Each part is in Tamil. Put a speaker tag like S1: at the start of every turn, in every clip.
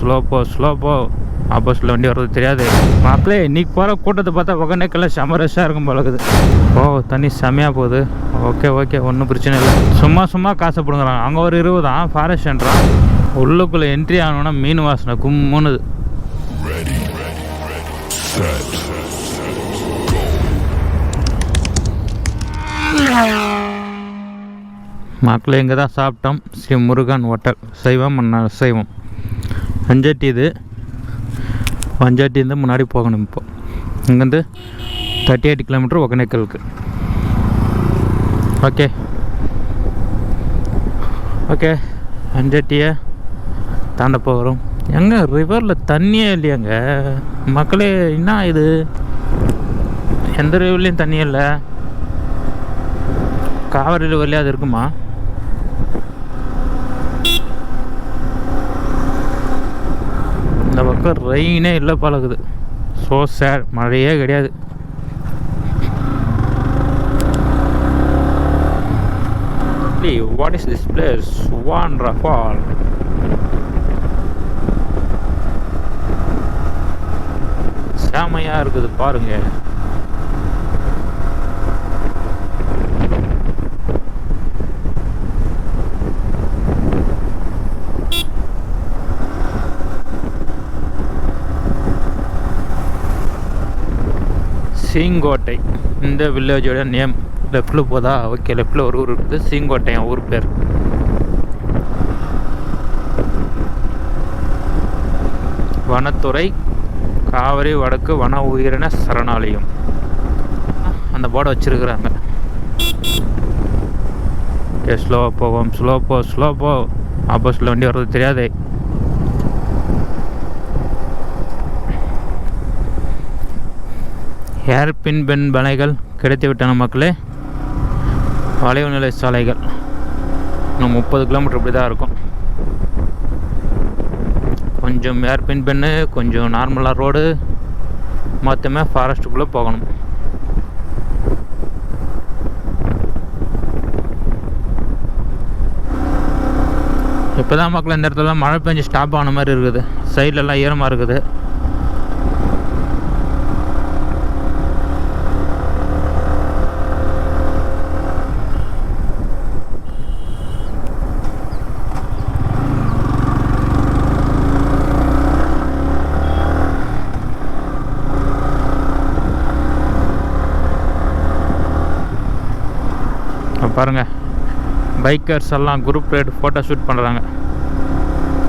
S1: ஸ்லோ போ ஆப்போசிட்டில் வண்டி வர்றது தெரியாது. மக்களே இன்றைக்கி போகிற கூட்டத்தை பார்த்தா ஒகேனக்கல்ல செம ரஷ்ஷாக இருக்கும் பழகுது. தண்ணி செம்மையாக போகுது. ஓகே ஒன்றும் பிரச்சனை இல்லை. சும்மா காசை பிடுங்குறாங்க. அங்கே ஒரு 20 தான் ஃபாரஸ்ட்ன்றான். உள்ளுக்குள்ளே என்ட்ரி ஆகணுன்னா மீன் வாசனை கும்முனுது. மக்களே இங்கே தான் சாப்பிட்டோம். ஸ்ரீ முருகன் ஹோட்டல். சைவம் அசைவம். வஞ்சட்டி இது. வஞ்சாட்டிலேருந்து முன்னாடி போகணும். இப்போ இங்கேருந்து 38 கிலோமீட்டர் ஒகேனக்கலுக்கு. ஓகே வஞ்சாட்டியை தாண்ட போகிறோம். எங்கே ரிவரில் தண்ணியே இல்லையாங்க மக்களே. என்ன இது, எந்த ரிவர்லேயும் தண்ணி இல்லை. காவிரி ரிவர்லேயே அது இருக்குமா? இந்த பக்கம் ரெயினே இல்லை பழகுது. So sad. மழையே கிடையாது. What is this place? Wonderful. செமையா இருக்குது பாருங்க. சீங்கோட்டை இந்த வில்லேஜோட நேம். லெஃப்டில் போதா? ஓகே, லெஃப்டில் ஒரு ஊர் இருக்குது, சீங்கோட்டை ஊர் பேர். வனத்துறை காவிரி வடக்கு வன உயிரின சரணாலயம் அந்த போர்டை வச்சிருக்கிறாங்க. ஸ்லோவாக போவோம். ஸ்லோ போ ஆப்போசிட்டில் வண்டி வர்றது தெரியாது. ஹேர்பின் பென் வலைகள் கிடைத்து விட்டன மக்களே. வளைவு நிலை சாலைகள் இன்னும் 30 கிலோமீட்டர் இப்படி தான் இருக்கும். கொஞ்சம் ஹேர்பின் பென்னு, கொஞ்சம் நார்மலாக ரோடு, மொத்தமே ஃபாரஸ்ட்டுக்குள்ளே போகணும். இப்போ தான் மக்கள் இந்த இடத்துல மழை பெஞ்சு ஸ்டாப் ஆன மாதிரி இருக்குது. சைட்லலாம் ஈரமாக இருக்குது. பாருங்கள், பைக்கர்ஸ் எல்லாம் குரூப் ரைடு ஃபோட்டோ ஷூட் பண்ணுறாங்க.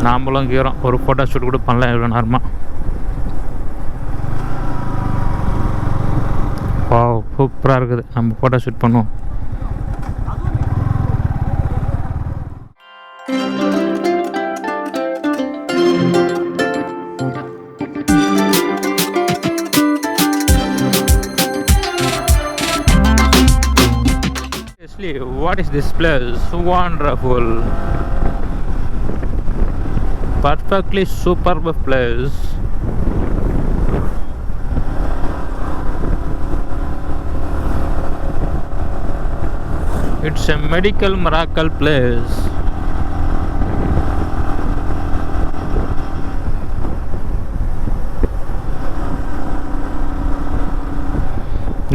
S1: நாமளும் கீறோம், ஒரு ஃபோட்டோ ஷூட் கூட பண்ணலாம் எவ்வளோ நேரமாக. சூப்பராக இருக்குது. நம்ம ஃபோட்டோ ஷூட் பண்ணுவோம். What is this place? Wonderful. Perfectly superb place. It's a medical miracle place.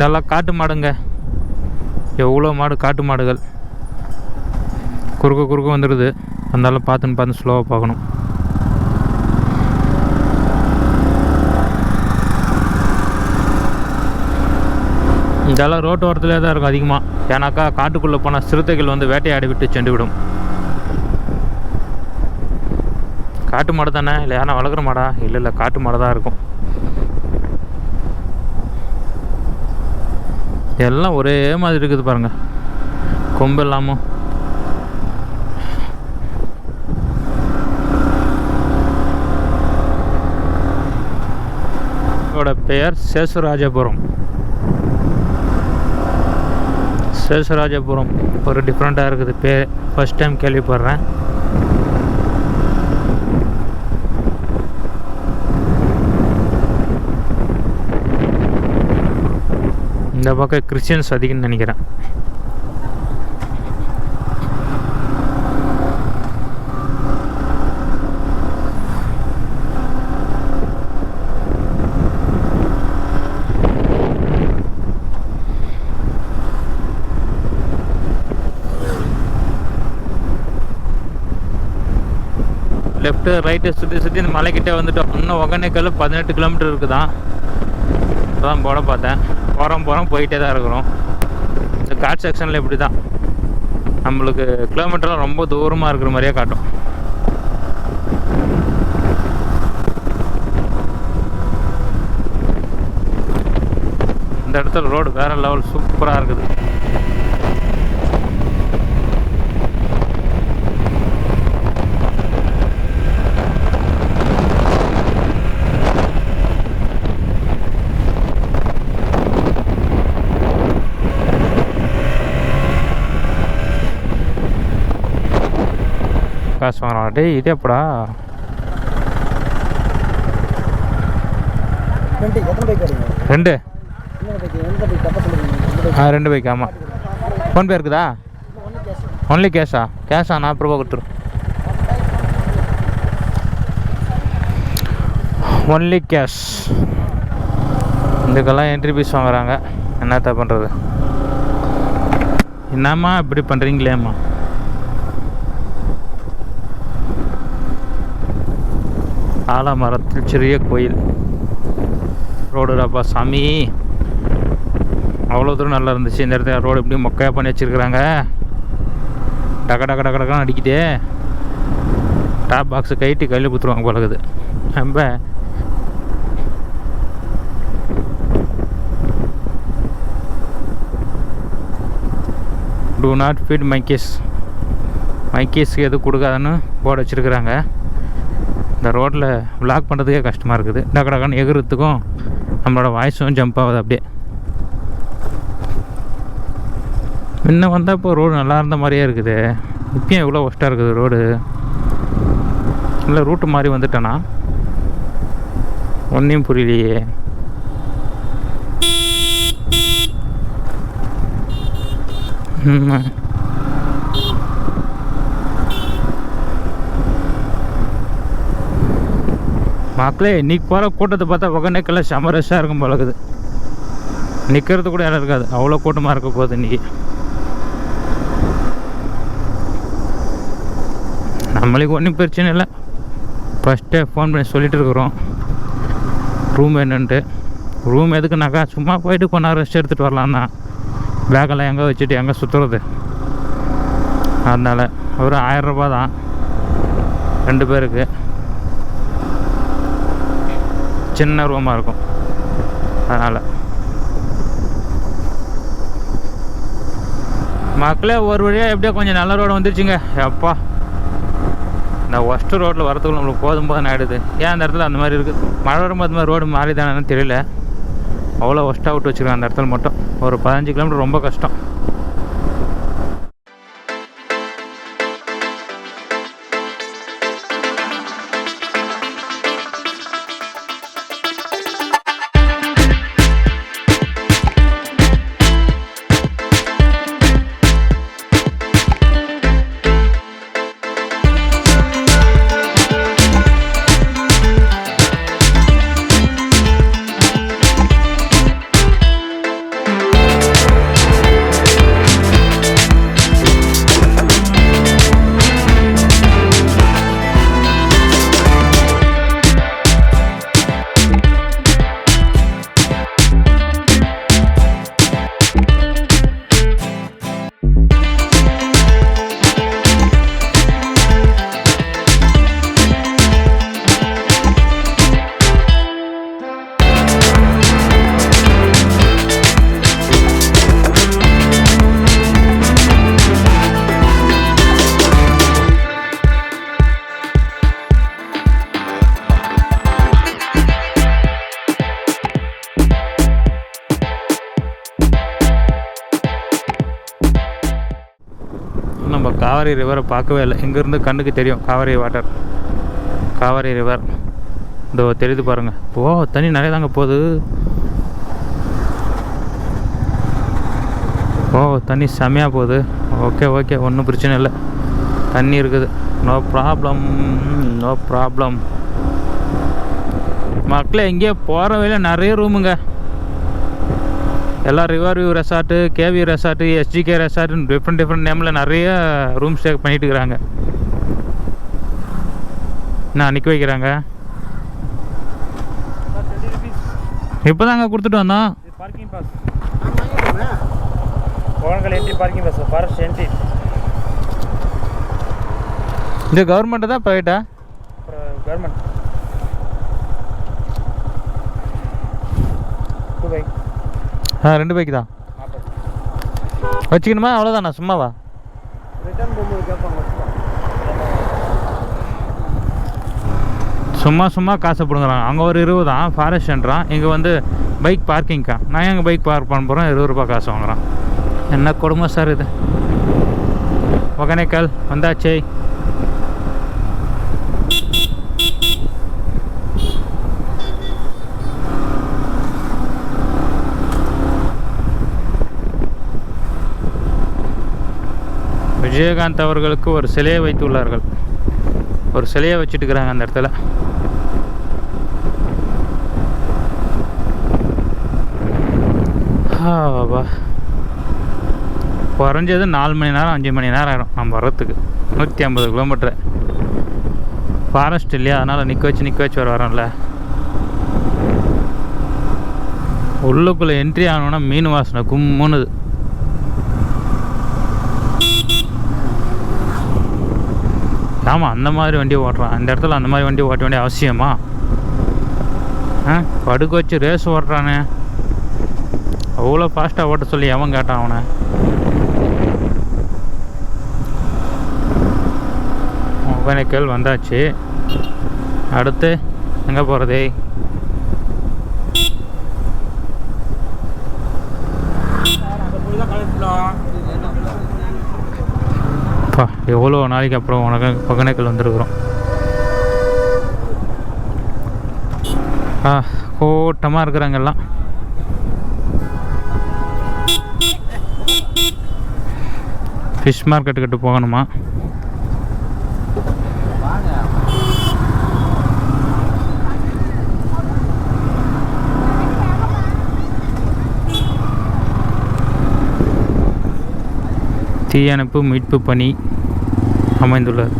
S1: நல்லா காட்டு மாடுங்க. எவ்வளோ மாடு, காட்டு மாடுகள் குறுக்க வந்துடுது. அதனால பார்த்து ஸ்லோவாக பார்க்கணும். இதெல்லாம் ரோட்டு ஓரத்துலேயே தான் இருக்கும் அதிகமாக. ஏன்னாக்கா காட்டுக்குள்ளே போனால் சிறுத்தைகள் வந்து வேட்டையாடி விட்டு சென்று விடும். காட்டு மாடு தானே, இல்லை யாரா வளர்க்குற மாடா? இல்லை காட்டு மாடு தான் இருக்கும். எல்லாம் ஒரே மாதிரி இருக்குது பாருங்கள், கொம்பு இல்லாமல். இதோட பெயர் சேஷராஜபுரம். சேஷராஜபுரம் ஒரு டிஃப்ரெண்ட்டாக இருக்குது பேர். ஃபஸ்ட் டைம் கேள்விப்படுறேன். இந்த பக்கம் கிறிஸ்டியன்ஸ் அதிகம்னு நினைக்கிறேன். லெஃப்ட்டு ரைட்டு சுற்றி இந்த மலைக்கிட்டே வந்துட்டோம். இன்னும் ஒகேனக்கல் 18 கிலோமீட்டர் இருக்குதான். அதான் போட பார்த்தேன். போகிறோம் போயிட்டே தான் இருக்கிறோம். இந்த காட் செக்ஷனில் இப்படி தான் நம்மளுக்கு கிலோமீட்டர்லாம் ரொம்ப தூரமாக இருக்கிற மாதிரியே காட்டும். இந்த இடத்துல ரோடு வேறு லெவல் சூப்பராக இருக்குது. காசு வாங்கலாம். டேய் இதே எப்படா 2 2 பைக். ஆமாம் ஃபோன்பே இருக்குதா? ஒன்லி கேஷா? 40 ரூபா கொடுத்துரு. Only cash. இதுக்கெல்லாம் என்ட்ரி ஃபீஸ் வாங்குறாங்க. என்னத்த பண்ணுறது? என்னம்மா இப்படி பண்ணுறீங்களேம்மா? ஆலமரத்தில் சிறிய கோயில். ரோடுடாப்பா சாமி, அவ்வளோ தூரம் நல்லா இருந்துச்சு. இந்த இடத்துல ரோடு எப்படியும் மொக்கையாக பண்ணி வச்சுருக்குறாங்க. டக்கடக்கடக்கடக்கான அடிக்கிட்டே டாப் பாக்ஸை கைட்டி கையில் குத்துருவாங்க போலகுது. ரொம்ப டூ நாட் ஃபீட் மைக்கீஸ்க்கு எதுவும் கொடுக்காதுன்னு போர்டு வச்சுருக்குறாங்க. இந்த ரோட்டில் விளாக் பண்ணுறதுக்கே கஷ்டமாக இருக்குது. டக்கடக்கான்னு எகிறதுக்கும் நம்மளோட வாய்ஸும் ஜம்ப் ஆகுது அப்படியே. முன்ன வந்தால் இப்போ ரோடு நல்லா இருந்த மாதிரியே இருக்குது. இப்பயும் எவ்வளோ ஒஸ்ட்டாக இருக்குது ரோடு. இல்லை ரூட்டு மாதிரி வந்துட்டேன்னா ஒன்றையும் புரியலையே. மக்களே இன்றைக்கி போகிற கூட்டத்தை பார்த்தா ஒகேனக்கல்ல செம ரஷ்ஷாக இருக்கும் போலக்குது. நிற்கிறது கூட இடம் இருக்காது, அவ்வளோ கூட்டமாக இருக்க போகுது இன்றைக்கி. நம்மளுக்கு ஒன்றும் பிரச்சனை இல்லை. ஃபஸ்ட்டே ஃபோன் பண்ணி சொல்லிகிட்டு இருக்கிறோம் ரூம் என்னன்ட்டு. ரூம் எதுக்குனாக்கா சும்மா போயிட்டு கொஞ்ச ரெஸ்ட் எடுத்துகிட்டு வரலாம் தான். பேக்கெல்லாம் எங்கே வச்சுட்டு எங்கே சுற்றுறது. அதனால் ஒரு 1000 ரூபா தான் 2 பேருக்கு. சின்ன ரூமாக இருக்கும். அதனால் மக்களே ஒரு வழியாக எப்படியோ கொஞ்சம் நல்ல ரோடு வந்துருச்சுங்க. அப்பா இந்த ஒஸ்ட்டு ரோட்டில் வரத்துக்குள்ள நம்மளுக்கு போதும் ஆகிடுது. ஏன் அந்த இடத்துல அந்த மாதிரி இருக்குது? மழை வரும்போது அந்த மாதிரி ரோடு மாறி தானேன்னு தெரியல. அவ்வளோ ஒஸ்ட்டாக விட்டு வச்சுருக்காங்க அந்த இடத்துல மட்டும். ஒரு 15 கிலோமீட்டர் ரொம்ப கஷ்டம். நம்ம காவேரி ரிவரை பார்க்கவே இல்லை. இங்கேருந்து கண்ணுக்கு தெரியும் காவேரி வாட்டர், காவேரி ரிவர். இதோ தெரியுது பாருங்கள். ஓ தண்ணி நிறைய தாங்க போகுது. ஓ தண்ணி செம்மையாக போகுது. ஓகே ஒன்றும் பிரச்சனை இல்லை. தண்ணி இருக்குது. No problem. மக்களே எங்கேயோ போகிற வழியில் நிறைய ரூமுங்க. எல்லாம் river view resort, KV resort, SGK ரெசார்ட்டுன்னு டிஃப்ரெண்ட் நேமில் நிறைய ரூம் ஸ்டே பண்ணிட்டு இருக்கிறாங்க. என்ன நிற்க வைக்கிறாங்க? இப்போ தாங்க கொடுத்துட்டு வந்தோம்.
S2: பார்க்கிங் பாஸ் கோணங்கல் entry parking pass forest entry.
S1: இந்த கவர்மெண்ட்டு தான் ப்ரைவேட்டா?
S2: கவர்மெண்ட். 2 பைக்.
S1: 2 பைக் தான் வச்சுக்கணுமா? அவ்வளோதாண்ணா, சும்மாவா?
S2: ரிட்டர்ன் போகும்போது கேட்பாங்க.
S1: சும்மா காசை பிடுங்குறாங்க. அங்கே ஒரு 20 தான் ஃபாரஸ்ட்ன்றான், இங்கே வந்து பைக் பார்க்கிங்க்கா. நான் எங்கள் பைக் பார்க் பண்ண போகிறோம், 20 ரூபா காசு வாங்குறான். என்ன கொடுமை சார் இது. ஒகேனக்கல் வந்தாச்சே. விஜயகாந்த் அவர்களுக்கு ஒரு சிலையை வைத்துள்ளார்கள். ஒரு சிலையை வச்சுட்டு இருக்கிறாங்க அந்த இடத்துல. குறைஞ்சது 4 மணி நேரம் 5 மணி நேரம் ஆகிடும் நம்ம வர்றதுக்கு. 150 கிலோமீட்ரு. ஃபாரஸ்ட் இல்லையா, அதனால் நிற்க வச்சு வரோம்ல. உள்ளுக்குள்ளே என்ட்ரி ஆகணுன்னா மீன் வாசனை கும்முனுது. ஆமாம், அந்த மாதிரி வண்டி ஓட்டுறான் அந்த இடத்துல. அந்த மாதிரி வண்டி ஓட்ட வேண்டிய அவசியமா? படுக்க வச்சு ரேஸ் ஓட்டுறானே. அவ்வளோ ஃபாஸ்ட்டாக ஓட்ட சொல்லி எவன் கேட்டான் அவனை? ஒகேனக்கல் வந்தாச்சு. அடுத்து எங்கே போகிறது? எவ்வளோ நாளைக்கு அப்புறம் ஒகேனக்கல் வந்துருக்குறோம். கூட்டமாக இருக்கிறாங்க எல்லாம். ஃபிஷ் மார்க்கெட்டுக்கிட்ட போகணுமா? தீயணைப்பு மீட்பு பணி அமைந்துள்ளது.